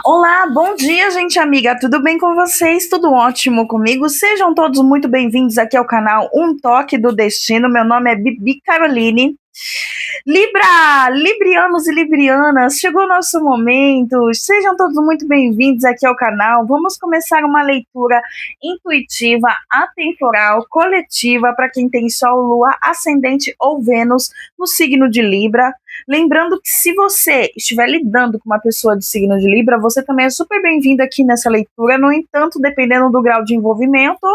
Olá, bom dia, gente amiga. Tudo bem com vocês? Tudo ótimo comigo? Sejam todos muito bem-vindos aqui ao canal Um Toque do Destino. Meu nome é Bibi Caroline. Librianos e librianas, chegou o nosso momento. Sejam todos muito bem-vindos aqui ao canal. Vamos começar uma leitura intuitiva, atemporal, coletiva para quem tem Sol, Lua, Ascendente ou Vênus no signo de Libra. Lembrando que se você estiver lidando com uma pessoa de signo de Libra, você também é super bem-vindo aqui nessa leitura. No entanto, dependendo do grau de envolvimento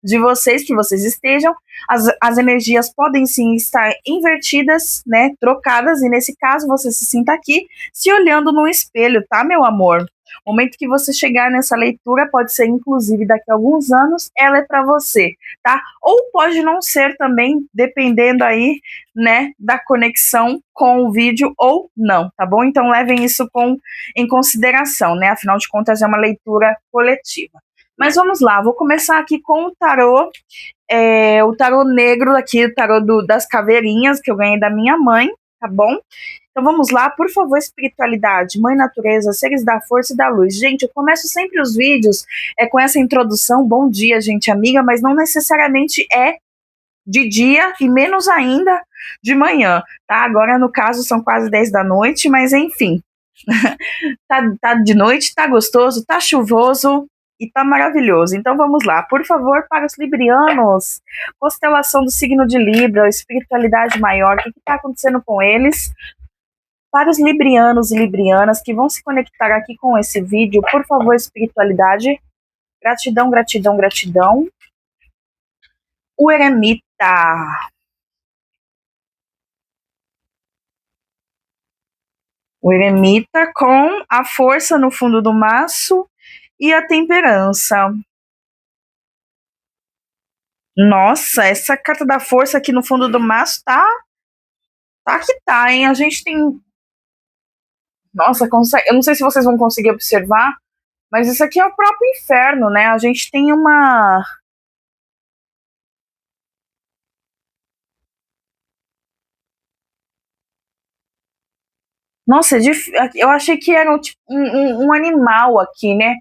de vocês, que vocês estejam, as energias podem sim estar invertidas, né, trocadas, e nesse caso você se sinta aqui se olhando no espelho, tá, meu amor? O momento que você chegar nessa leitura pode ser, inclusive, daqui a alguns anos, ela é para você, tá? Ou pode não ser também, dependendo aí, né, da conexão com o vídeo ou não, tá bom? Então levem isso em consideração, né? Afinal de contas, é uma leitura coletiva. Mas vamos lá, vou começar aqui com o tarô negro aqui, o tarô das caveirinhas, que eu ganhei da minha mãe, tá bom? Então vamos lá, por favor, espiritualidade, mãe natureza, seres da força e da luz. Gente, eu começo sempre os vídeos com essa introdução, bom dia, gente amiga, mas não necessariamente é de dia e menos ainda de manhã, tá? Agora, no caso, são quase 10 da noite, mas enfim. Tá de noite, tá gostoso, tá chuvoso e tá maravilhoso. Então vamos lá, por favor, para os librianos, constelação do signo de Libra, espiritualidade maior, o que está acontecendo com eles? Para os librianos e librianas que vão se conectar aqui com esse vídeo, por favor, espiritualidade, gratidão, gratidão, gratidão. O eremita. O eremita com a força no fundo do maço e a temperança. Nossa, essa carta da força aqui no fundo do maço tá que tá, hein? A gente tem. Nossa, eu não sei se vocês vão conseguir observar, mas isso aqui é o próprio inferno, né? A gente tem uma. Nossa, eu achei que era um animal aqui, né?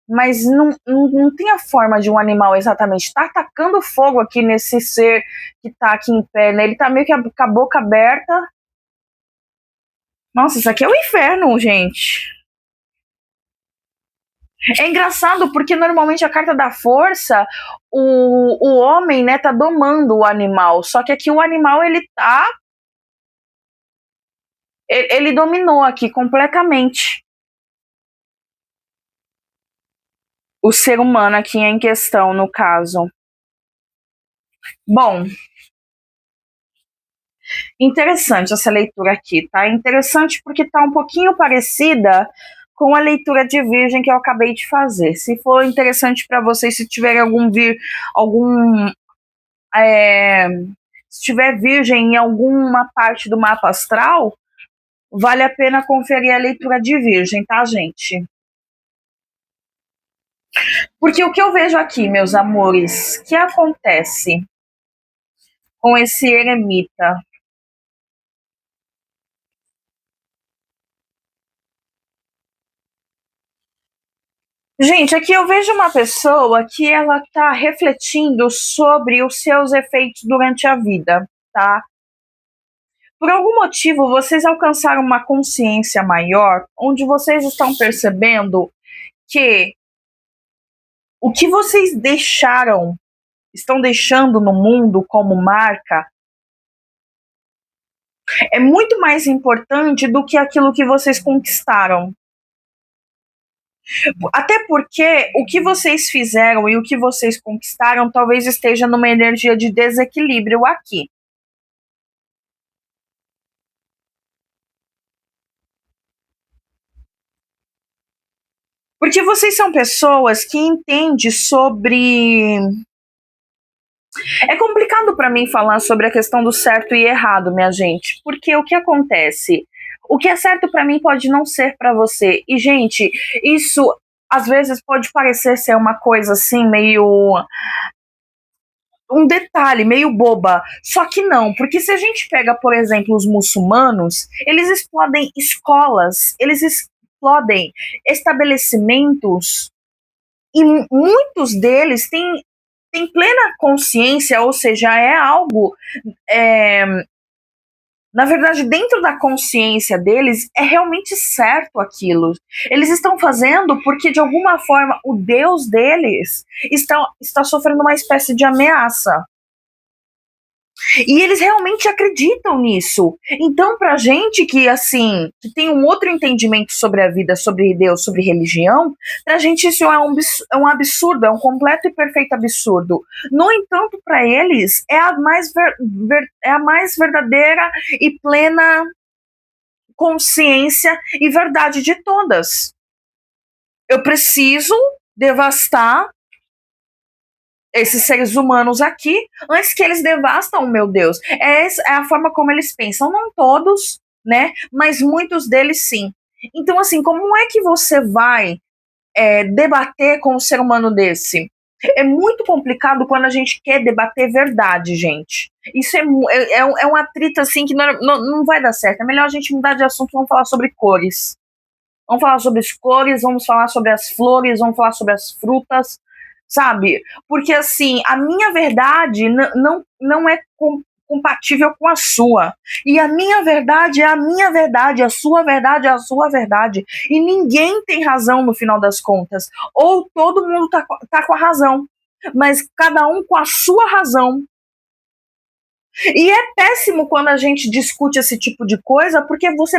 Mas não tem a forma de um animal exatamente. Tá atacando fogo aqui nesse ser que tá aqui em pé, né? Ele tá meio que com a boca aberta. Nossa, isso aqui é o inferno, gente. É engraçado porque normalmente a carta da força, o homem, né, tá domando o animal. Só que aqui o animal, ele dominou aqui completamente o ser humano aqui em questão, no caso. Bom, interessante essa leitura aqui, tá? Interessante porque tá um pouquinho parecida com a leitura de Virgem que eu acabei de fazer. Se for interessante para vocês, se tiver algum é, se tiver Virgem em alguma parte do mapa astral, vale a pena conferir a leitura de Virgem, tá, gente? Porque o que eu vejo aqui, meus amores, que acontece com esse eremita? Gente, aqui eu vejo uma pessoa que ela está refletindo sobre os seus efeitos durante a vida, tá? Por algum motivo, vocês alcançaram uma consciência maior, onde vocês estão percebendo que o que vocês estão deixando no mundo como marca, é muito mais importante do que aquilo que vocês conquistaram. Até porque o que vocês fizeram e o que vocês conquistaram talvez esteja numa energia de desequilíbrio aqui. Porque vocês são pessoas que entendem sobre. É complicado para mim falar sobre a questão do certo e errado, minha gente, porque o que acontece? O que é certo para mim pode não ser para você. E, gente, isso às vezes pode parecer ser uma coisa assim, meio. Um detalhe, meio boba. Só que não, porque se a gente pega, por exemplo, os muçulmanos, eles explodem escolas, explodem estabelecimentos e muitos deles têm plena consciência, ou seja, é algo, na verdade, dentro da consciência deles, é realmente certo aquilo. Eles estão fazendo porque, de alguma forma, o Deus deles está sofrendo uma espécie de ameaça. E eles realmente acreditam nisso. Então, pra gente que, assim, que tem um outro entendimento sobre a vida, sobre Deus, sobre religião, pra gente isso é um absurdo, é um completo e perfeito absurdo. No entanto, para eles, é a mais verdadeira e plena consciência e verdade de todas. Eu preciso devastar esses seres humanos aqui antes que eles devastam o meu Deus. É a forma como eles pensam. Não todos, né? Mas muitos deles sim. Então, assim, como é que você vai debater com um ser humano desse? É muito complicado quando a gente quer debater verdade, gente. Isso é um atrito assim que não vai dar certo. É melhor a gente mudar de assunto e vamos falar sobre cores. Vamos falar sobre as cores, vamos falar sobre as flores, vamos falar sobre as frutas, sabe? Porque assim, a minha verdade não é compatível com a sua. E a minha verdade é a minha verdade, a sua verdade é a sua verdade. E ninguém tem razão no final das contas. Ou todo mundo tá com a razão, mas cada um com a sua razão. E é péssimo quando a gente discute esse tipo de coisa, porque você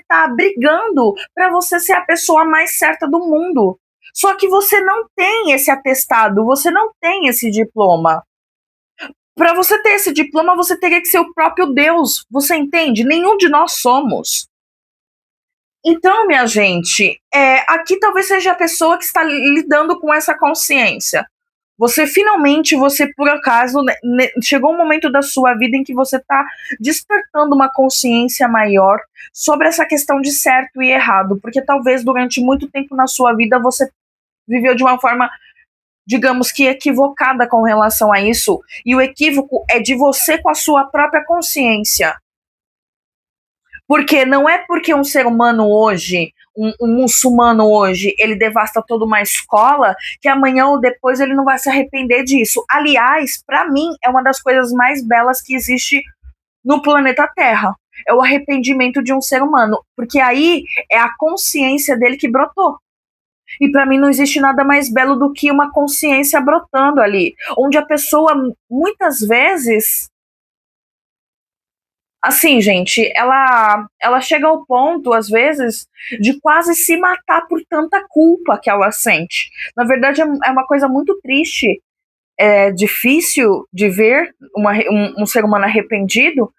tá brigando para você ser a pessoa mais certa do mundo. Só que você não tem esse atestado, você não tem esse diploma. Para você ter esse diploma, você teria que ser o próprio Deus. Você entende? Nenhum de nós somos. Então, minha gente, aqui talvez seja a pessoa que está lidando com essa consciência. Você por acaso, chegou um momento da sua vida em que você está despertando uma consciência maior sobre essa questão de certo e errado, porque talvez durante muito tempo na sua vida você viveu de uma forma, digamos que equivocada com relação a isso, e o equívoco é de você com a sua própria consciência. Porque não é porque um ser humano hoje, um muçulmano hoje, ele devasta toda uma escola, que amanhã ou depois ele não vai se arrepender disso. Aliás, para mim, é uma das coisas mais belas que existe no planeta Terra. É o arrependimento de um ser humano. Porque aí é a consciência dele que brotou. E para mim não existe nada mais belo do que uma consciência brotando ali. Onde a pessoa, muitas vezes, assim, gente, ela chega ao ponto, às vezes, de quase se matar por tanta culpa que ela sente. Na verdade, é uma coisa muito triste, é difícil de ver um ser humano arrependido,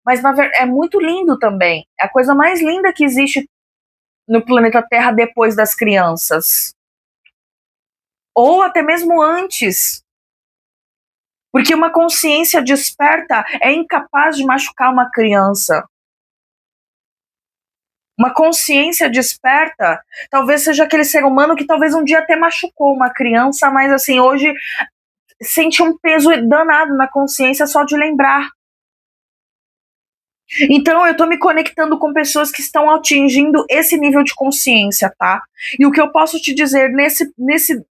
mas é muito lindo também. É a coisa mais linda que existe no planeta Terra depois das crianças. Ou até mesmo antes. Porque uma consciência desperta é incapaz de machucar uma criança. Uma consciência desperta, talvez seja aquele ser humano que talvez um dia até machucou uma criança, mas assim, hoje sente um peso danado na consciência só de lembrar. Então eu tô me conectando com pessoas que estão atingindo esse nível de consciência, tá? E o que eu posso te dizer nesse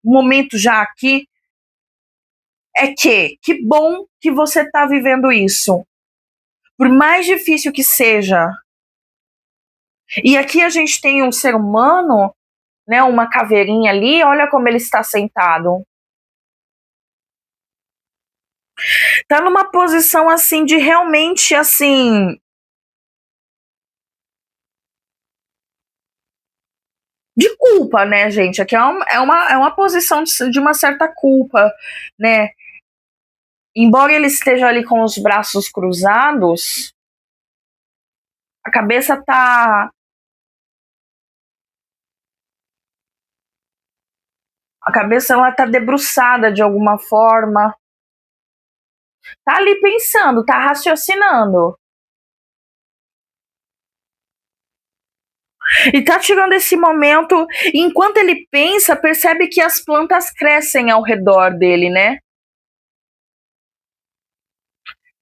momento já aqui é que bom que você tá vivendo isso. Por mais difícil que seja. E aqui a gente tem um ser humano, né, uma caveirinha ali, olha como ele está sentado. Tá numa posição assim de realmente assim de culpa, né, gente? Aqui é uma posição de uma certa culpa, né? Embora ele esteja ali com os braços cruzados, a cabeça tá. A cabeça ela tá debruçada de alguma forma. Tá ali pensando, tá raciocinando. E tá tirando esse momento, e enquanto ele pensa, percebe que as plantas crescem ao redor dele, né?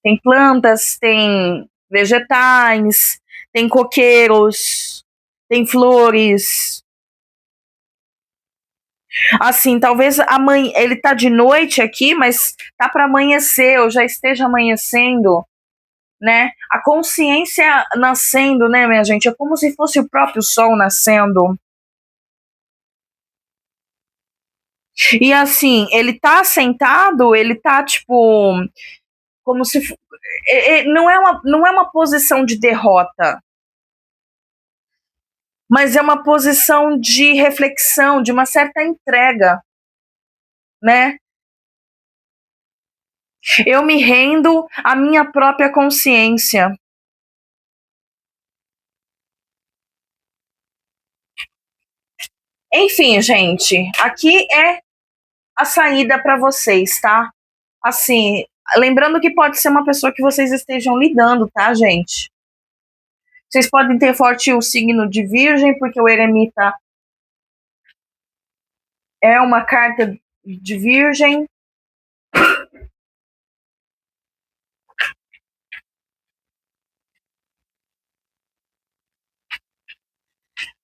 Tem plantas, tem vegetais, tem coqueiros, tem flores. Assim, talvez amanhã, ele tá de noite aqui, mas tá para amanhecer, ou já esteja amanhecendo, né? A consciência nascendo, né, minha gente? É como se fosse o próprio sol nascendo. E assim, ele tá sentado, ele tá tipo, como se não é uma posição de derrota, mas é uma posição de reflexão, de uma certa entrega, né? Eu me rendo à minha própria consciência. Enfim, gente, aqui é a saída para vocês, tá? Assim, lembrando que pode ser uma pessoa que vocês estejam lidando, tá, gente? Vocês podem ter forte o signo de Virgem, porque o eremita é uma carta de Virgem.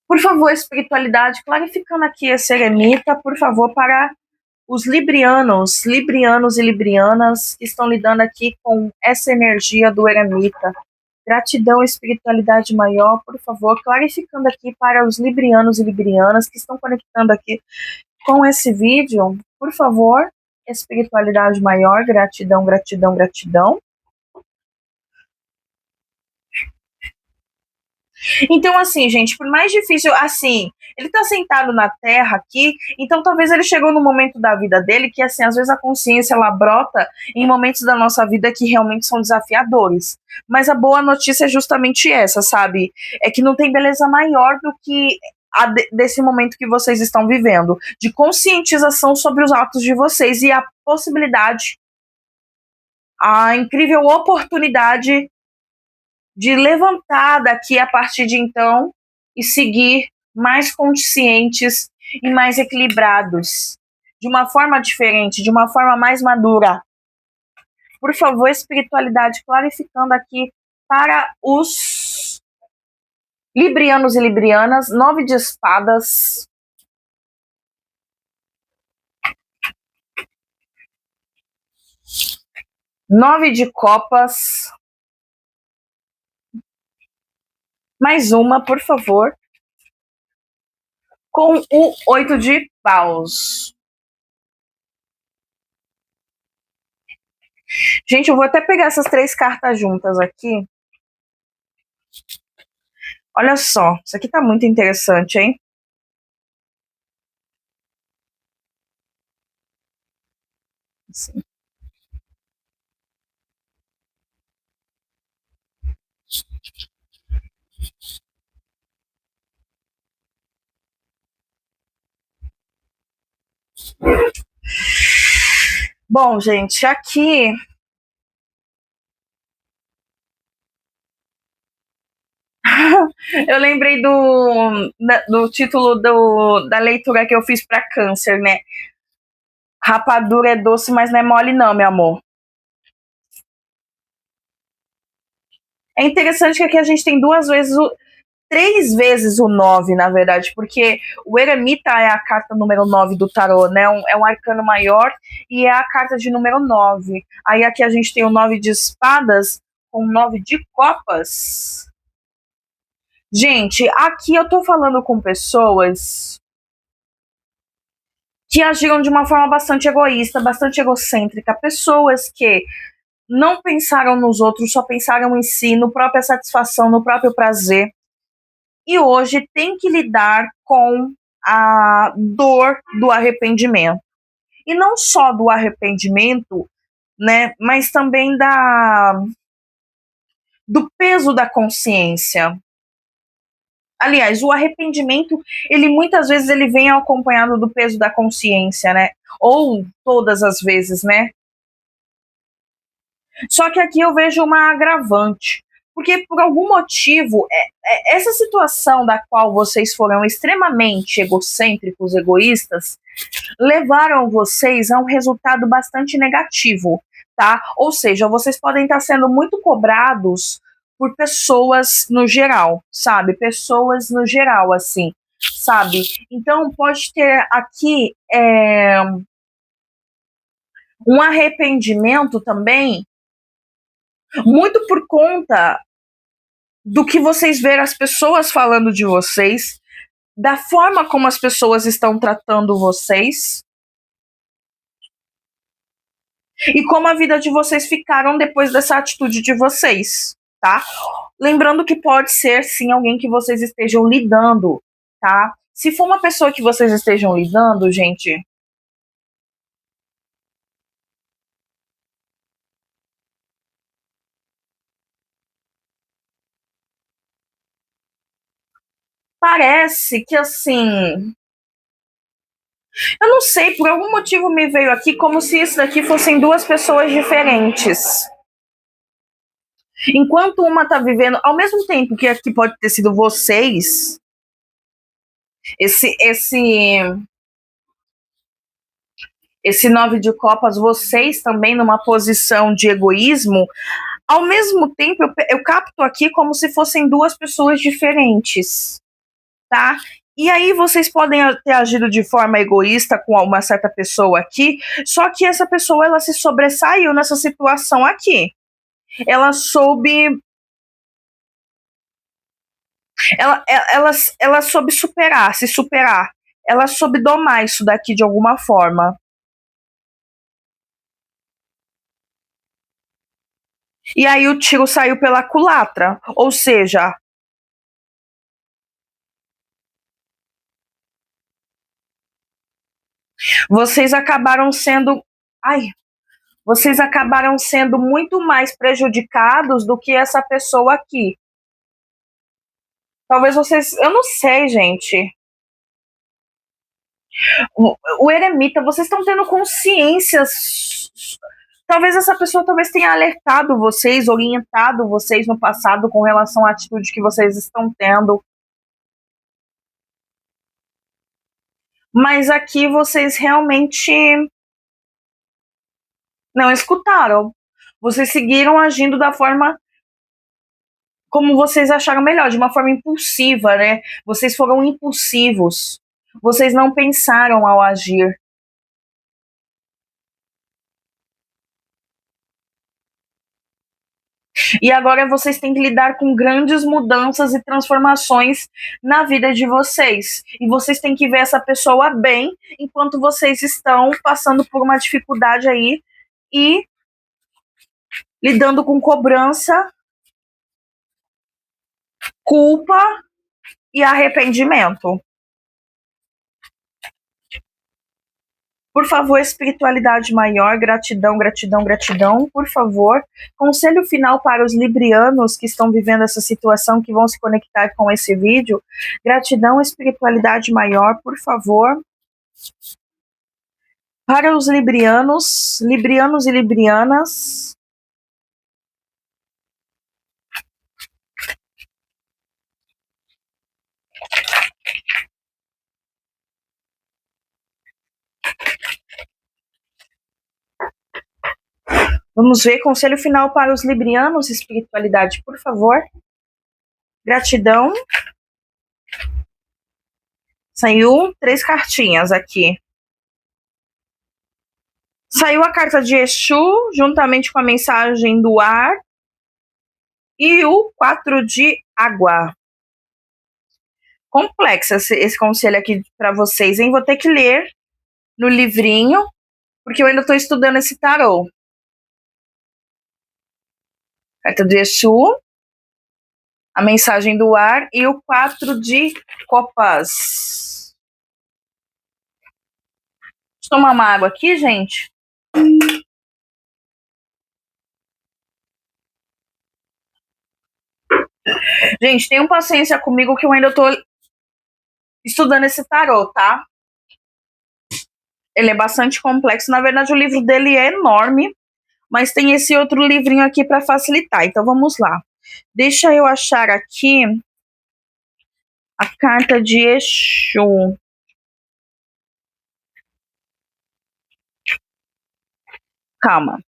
Por favor, espiritualidade, clarificando aqui esse eremita, por favor, para os librianos e librianas que estão lidando aqui com essa energia do eremita. Gratidão, espiritualidade maior, por favor, clarificando aqui para os librianos e librianas que estão conectando aqui com esse vídeo, por favor, espiritualidade maior, gratidão, gratidão, gratidão. Então, assim, gente, por mais difícil, assim, ele tá sentado na terra aqui, então talvez ele chegou no momento da vida dele que, assim, às vezes a consciência, ela brota em momentos da nossa vida que realmente são desafiadores. Mas a boa notícia é justamente essa, sabe? É que não tem beleza maior do que desse momento que vocês estão vivendo, de conscientização sobre os atos de vocês e a possibilidade, a incrível oportunidade de levantar daqui a partir de então e seguir mais conscientes e mais equilibrados, de uma forma diferente, de uma forma mais madura. Por favor, espiritualidade, clarificando aqui para os librianos e librianas, 9 de espadas, nove de copas, mais uma, por favor, com o 8 de paus. Gente, eu vou até pegar essas 3 cartas juntas aqui. Olha só, isso aqui tá muito interessante, hein? Assim. Bom, gente, aqui eu lembrei do título da leitura que eu fiz para câncer, né? Rapadura é doce, mas não é mole não, meu amor. É interessante que aqui a gente tem 3 vezes o 9, na verdade, porque o eremita é a carta número 9 do tarô, né? É um arcano maior e é a carta de número 9. Aí aqui a gente tem o 9 de espadas com 9 de copas. Gente, aqui eu tô falando com pessoas que agiram de uma forma bastante egoísta, bastante egocêntrica, pessoas que não pensaram nos outros, só pensaram em si, no própria satisfação, no próprio prazer. E hoje tem que lidar com a dor do arrependimento. E não só do arrependimento, né, mas também do peso da consciência. Aliás, o arrependimento, ele muitas vezes ele vem acompanhado do peso da consciência, né? Ou todas as vezes, né? Só que aqui eu vejo uma agravante. Porque por algum motivo, essa situação da qual vocês foram extremamente egocêntricos, egoístas, levaram vocês a um resultado bastante negativo, tá? Ou seja, vocês podem estar sendo muito cobrados por pessoas no geral, sabe? Pessoas no geral, assim, sabe? Então pode ter aqui um arrependimento também, muito por conta do que vocês verem as pessoas falando de vocês, da forma como as pessoas estão tratando vocês e como a vida de vocês ficaram depois dessa atitude de vocês, tá? Lembrando que pode ser sim alguém que vocês estejam lidando, tá? Se for uma pessoa que vocês estejam lidando, gente, parece que assim, eu não sei, por algum motivo me veio aqui como se isso daqui fossem duas pessoas diferentes. Enquanto uma tá vivendo, ao mesmo tempo que aqui pode ter sido vocês, esse esse esse nove de copas, vocês também numa posição de egoísmo, ao mesmo tempo eu capto aqui como se fossem duas pessoas diferentes, tá? E aí vocês podem ter agido de forma egoísta com uma certa pessoa aqui, só que essa pessoa ela se sobressaiu nessa situação aqui. Ela soube ela soube superar, se superar. Ela soube domar isso daqui de alguma forma. E aí o tiro saiu pela culatra. Ou seja, vocês acabaram sendo. Ai, vocês acabaram sendo muito mais prejudicados do que essa pessoa aqui. Talvez vocês. Eu não sei, gente. O eremita, vocês estão tendo consciência. Talvez essa pessoa talvez tenha alertado vocês, orientado vocês no passado com relação à atitude que vocês estão tendo. Mas aqui vocês realmente não escutaram. Vocês seguiram agindo da forma como vocês acharam melhor, de uma forma impulsiva, né? Vocês foram impulsivos. Vocês não pensaram ao agir. E agora vocês têm que lidar com grandes mudanças e transformações na vida de vocês. E vocês têm que ver essa pessoa bem enquanto vocês estão passando por uma dificuldade aí e lidando com cobrança, culpa e arrependimento. Por favor, espiritualidade maior, gratidão, gratidão, gratidão. Por favor, conselho final para os librianos que estão vivendo essa situação, que vão se conectar com esse vídeo. Gratidão, espiritualidade maior, por favor. Para os librianos, librianos e librianas. Vamos ver, conselho final para os librianos, espiritualidade, por favor. Gratidão. Saiu 3 cartinhas aqui. Saiu a carta de Exu, juntamente com a mensagem do ar. E o 4 de água. Complexo esse conselho aqui para vocês, hein? Vou ter que ler no livrinho, porque eu ainda estou estudando esse tarô. Carta do Exu, a mensagem do ar e o 4 de copas. Deixa eu tomar uma água aqui, gente. Gente, tenham paciência comigo que eu ainda estou estudando esse tarô, tá? Ele é bastante complexo. Na verdade, o livro dele é enorme, mas tem esse outro livrinho aqui para facilitar. Então, vamos lá. Deixa eu achar aqui a carta de Exu. Calma.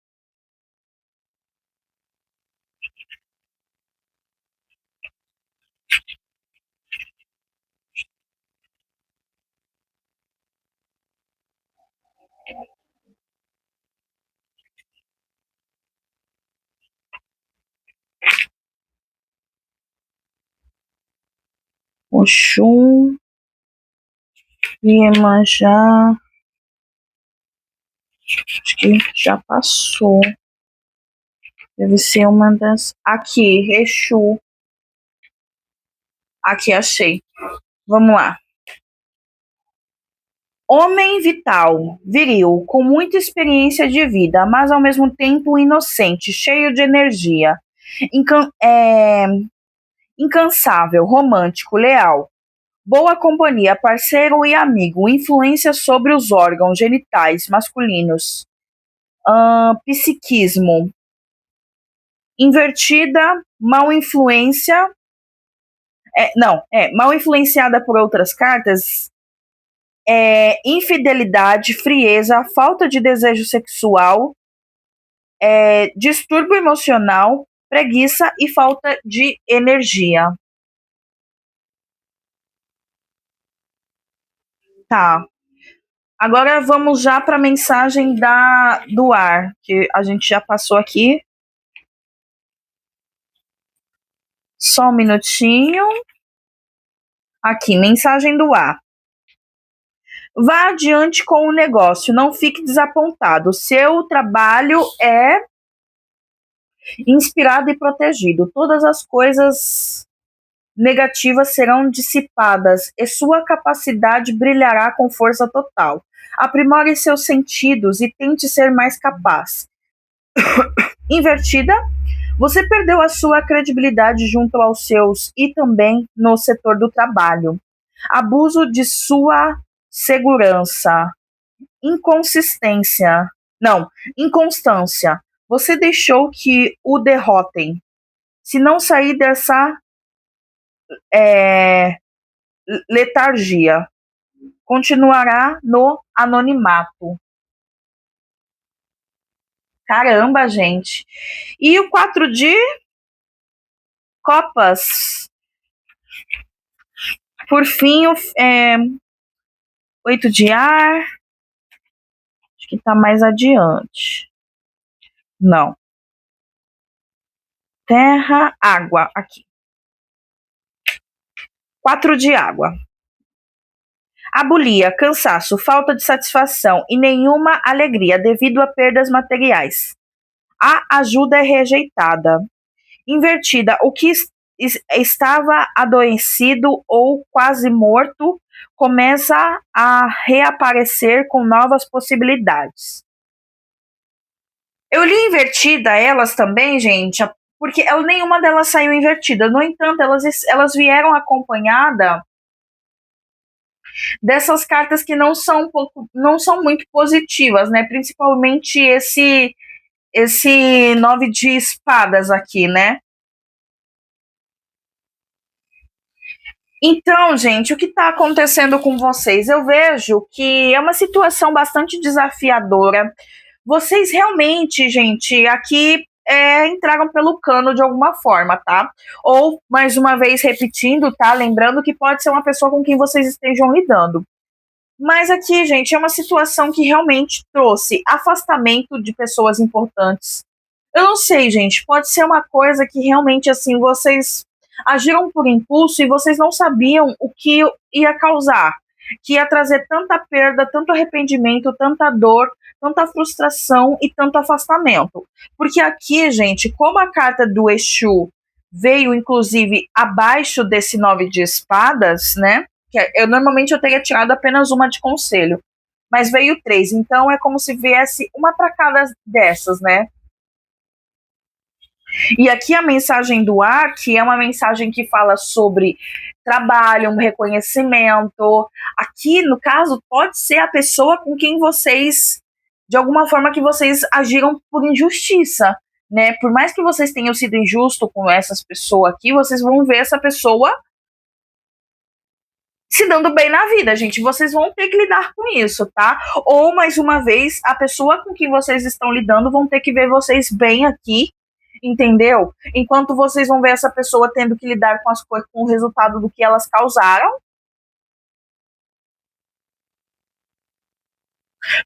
Oxum, Iemanjá, acho que já passou. Deve ser uma das... Aqui, Exu. Aqui, achei. Vamos lá. Homem vital, viril, com muita experiência de vida, mas ao mesmo tempo inocente, cheio de energia. Incansável, romântico, leal. Boa companhia, parceiro e amigo. Influência sobre os órgãos genitais masculinos. Psiquismo. Invertida, mal influência. Mal influenciada por outras cartas. Infidelidade, frieza, falta de desejo sexual, distúrbio emocional, preguiça e falta de energia. Tá. Agora vamos já para a mensagem do ar, que a gente já passou aqui. Só um minutinho. Aqui, mensagem do ar. Vá adiante com o negócio, não fique desapontado. Seu trabalho é inspirado e protegido. Todas as coisas negativas serão dissipadas e sua capacidade brilhará com força total. Aprimore seus sentidos e tente ser mais capaz. Invertida, você perdeu a sua credibilidade junto aos seus e também no setor do trabalho. Abuso de sua segurança. Inconstância. Você deixou que o derrotem. Se não sair dessa letargia, continuará no anonimato. Caramba, gente. E o 4 de copas. Por fim, o 8 de ar. Acho que tá mais adiante. Não. Terra, água, aqui. 4 de água. Abulia, cansaço, falta de satisfação e nenhuma alegria devido a perdas materiais. A ajuda é rejeitada. Invertida, o que estava adoecido ou quase morto começa a reaparecer com novas possibilidades. Eu li invertida elas também, gente, porque nenhuma delas saiu invertida. No entanto, elas vieram acompanhada dessas cartas que não são muito positivas, né? Principalmente esse 9 de espadas aqui, né? Então, gente, o que está acontecendo com vocês? Eu vejo que é uma situação bastante desafiadora. Vocês realmente, gente, aqui entraram pelo cano de alguma forma, tá? Ou, mais uma vez, repetindo, tá? Lembrando que pode ser uma pessoa com quem vocês estejam lidando. Mas aqui, gente, é uma situação que realmente trouxe afastamento de pessoas importantes. Eu não sei, gente, pode ser uma coisa que realmente, assim, vocês agiram por impulso e vocês não sabiam o que ia causar, que ia trazer tanta perda, tanto arrependimento, tanta dor, tanta frustração e tanto afastamento. Porque aqui, gente, como a carta do Exu veio, inclusive, abaixo desse 9 de espadas, né? Normalmente eu teria tirado apenas uma de conselho, mas veio 3, então é como se viesse uma para cada dessas, né? E aqui a mensagem do ar, que é uma mensagem que fala sobre trabalho, um reconhecimento. Aqui, no caso, pode ser a pessoa com quem vocês, de alguma forma, que vocês agiram por injustiça, né? Por mais que vocês tenham sido injusto com essas pessoas aqui, vocês vão ver essa pessoa se dando bem na vida, gente. Vocês vão ter que lidar com isso, tá? Ou, mais uma vez, a pessoa com quem vocês estão lidando vão ter que ver vocês bem aqui, entendeu? Enquanto vocês vão ver essa pessoa tendo que lidar com as coisas, com o resultado do que elas causaram.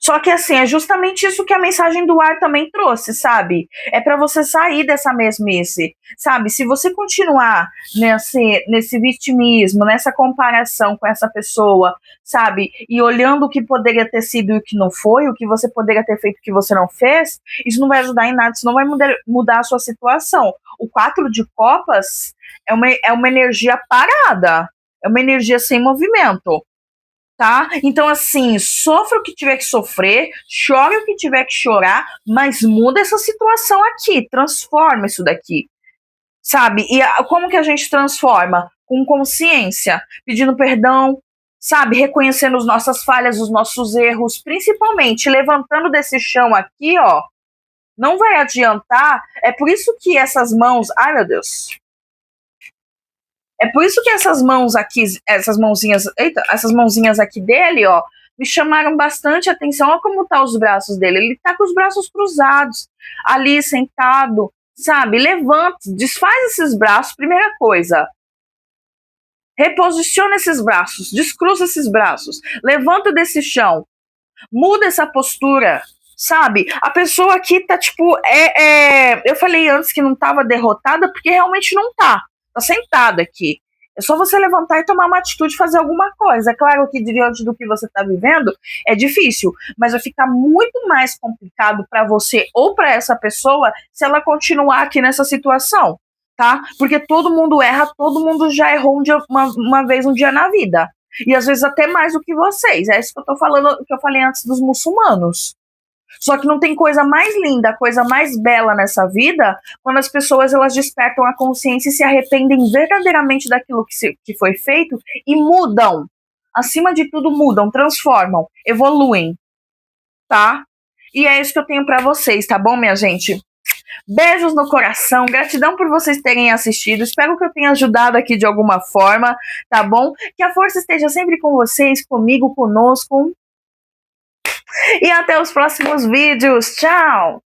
Só que assim, é justamente isso que a mensagem do ar também trouxe, sabe? É para você sair dessa mesmice, sabe? Se você continuar nesse vitimismo, nessa comparação com essa pessoa, sabe? E olhando o que poderia ter sido e o que não foi, o que você poderia ter feito e o que você não fez, isso não vai ajudar em nada, isso não vai mudar a sua situação. O 4 de copas é uma energia parada, é uma energia sem movimento. Tá? Então, assim, sofra o que tiver que sofrer, chore o que tiver que chorar, mas muda essa situação aqui, transforma isso daqui, sabe? E como que a gente transforma? Com consciência, pedindo perdão, sabe? Reconhecendo as nossas falhas, os nossos erros, principalmente levantando desse chão aqui, ó. Não vai adiantar, é por isso que essas mãos, ai meu Deus, é por isso que essas mãos aqui, essas mãozinhas, eita, essas mãozinhas aqui dele, ó, me chamaram bastante atenção. Olha como tá os braços dele. Ele tá com os braços cruzados, ali sentado, sabe? Levanta, desfaz esses braços, primeira coisa. Reposiciona esses braços, descruza esses braços, levanta desse chão, muda essa postura, sabe? A pessoa aqui tá tipo, eu falei antes que não tava derrotada, porque realmente não tá. Tá sentada aqui. É só você levantar e tomar uma atitude, fazer alguma coisa. É claro que diante do que você tá vivendo é difícil, mas vai ficar muito mais complicado para você ou para essa pessoa se ela continuar aqui nessa situação, tá? Porque todo mundo erra, todo mundo já errou uma vez um dia na vida. E às vezes até mais do que vocês. É isso que eu tô falando, que eu falei antes dos muçulmanos. Só que não tem coisa mais linda, coisa mais bela nessa vida, quando as pessoas elas despertam a consciência e se arrependem verdadeiramente daquilo que foi feito e mudam. Acima de tudo, mudam, transformam, evoluem, tá? E é isso que eu tenho pra vocês, tá bom, minha gente? Beijos no coração, gratidão por vocês terem assistido. Espero que eu tenha ajudado aqui de alguma forma, tá bom? Que a força esteja sempre com vocês, comigo, conosco. E até os próximos vídeos. Tchau!